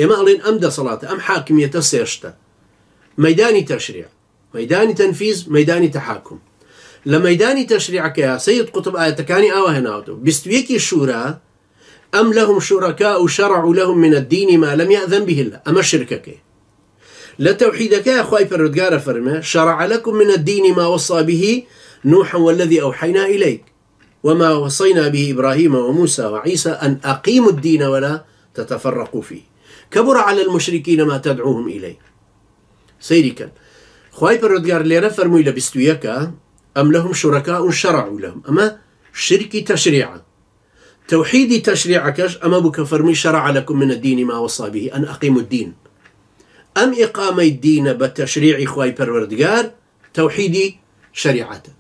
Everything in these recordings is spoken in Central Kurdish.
إما ألين أم دەسەڵاتە ئەم حاکمیەتە سێشتە: مەیدانی تەشریع، مەیدانی تەنفیز، مەیدانی تەحاکم. لە مەیدانی تەشریعەکەیە سەید قوتب ئاەتەکانی ئاوا هێناوەتەوە. 21 شورا أم لهم شركاء شرعوا لهم من الدين ما لم يأذن به الله. أما شركك لتوحيدك يا أخوي فردقار فرمه: شرع لكم من الدين ما وصى به نوحا والذي أوحينا إليك وما وصينا به إبراهيم وموسى وعيسى أن أقيموا الدين ولا تتفرقوا فيه كبر على المشركين ما تدعوهم إليه. سيرك أخوي فردقار ليرا فرموا إلى بستويكا: أم لهم شركاء شرعوا لهم. أما شركي تشريعا توحيدي تشريعكش أما بك فرمي: شرع لكم من الدين ما وصى به أن أقيموا الدين. أم إقامة الدين بتشريع إخوي پروردگار توحيدي شريعته،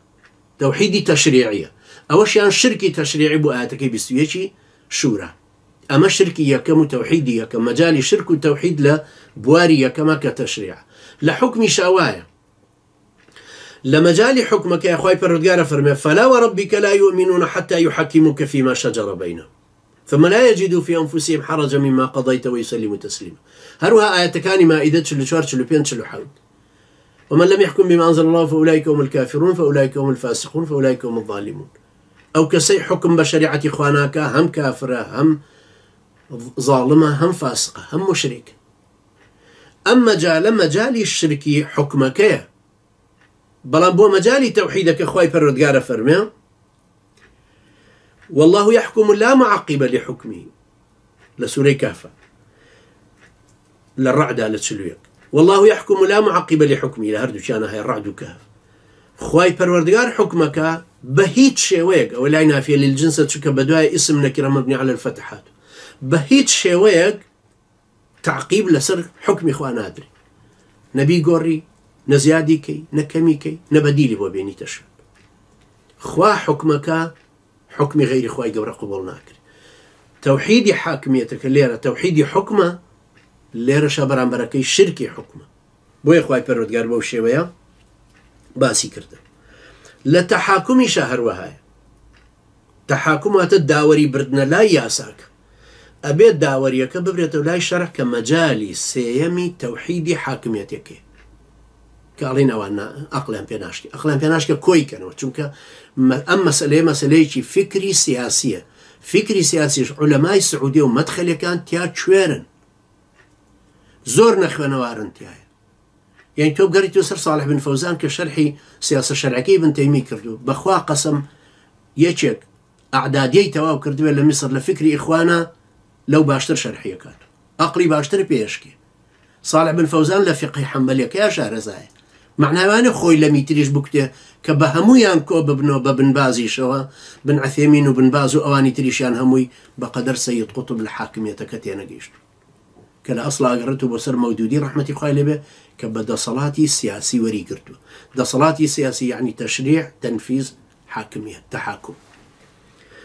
توحيدي تشريعية. أوش يعني شركي تشريعي بو آتك بستويشي شورى. أما شركي يكم توحيدي يكم مجالي شرك التوحيد لبواري يكما كتشريع لحكم شوايا لمجال حكمك يا أخوي پروردگار فرمي: فلا وربك لا يؤمنون حتى يحكموك فيما شجر بينهم ثم لا يجدوا في أنفسهم حرجا مما قضيت ويسلموا تسليما. هروها آياتكان مائدة شلو شلو بين شلو حول: ومن لم يحكم بما أنزل الله فأولئك هم الكافرون فأولئك هم الفاسقون فأولئك هم الظالمون. أو كسي حكم بشريعة إخوانك هم كافرة هم ظالمة هم فاسقة هم مشرك. أما مجال الشرك حكمك يا بلان بو مجالي توحيدك أخوي پروردگار فرمي: والله يحكم لا معقب لحكمه. لسورة كهف للرعد على تشلويك: والله يحكم لا معقب لحكمه. لهردو كان هاي الرعد وكهف. أخوي پروردگار حكمك بهيت شويك أو لا نافية للجنس تشك بدواء اسم نكرة مبني على الفتحات. بهيت شويك تعقيب لسر حكم إخوان أدري نبي قوري نزيادي كي نكمي كي نبديلي بو بيني تشرب. خوا حكمك حكم غير خواي قبر قبول ناكر. توحيدي حاكميتك الليرة توحيدي حكمة الليرة شابر عن بركي شركي حكمة. بوي خواي پروردگار بو شوية باسي كرده لتحاكمي شهر وهاي تحاكمات الداوري بردنا لا ياساك أبيت داوريك ببريت ولا شرح كمجالي سيمي توحيدي حاكميتك كالين وانا أقلام بيناشك كوي كانوا چونك أما مسألة فكري سياسية علماء السعودية ومدخل كان تيا تشويرن زور نخوانوارن تيا يعني تو قريت يسر صالح بن فوزان كشرحي سياسة شرعية بن تيمية كردو بخوا قسم يشك أعدادي تواو كردو لمصر لفكري إخوانا لو باشتر شرحية كاتو أقلي باشتر بيشكي صالح بن فوزان لفقه حنبلية يا شهرزاي معناه أنا خوي لم يتريش بكته كبهمويان كو ببن بازي شوا بن عثيمين وبن باز وأواني تريشان هموي بقدر سيد قطب الحاكمية كتيانا جيشتو كلا أصلا قررته بصر مودودي رحمة الله به كبدا صلاتي سياسي وري قرتو دا صلاتي سياسي يعني تشريع تنفيذ حاكمية تحاكم.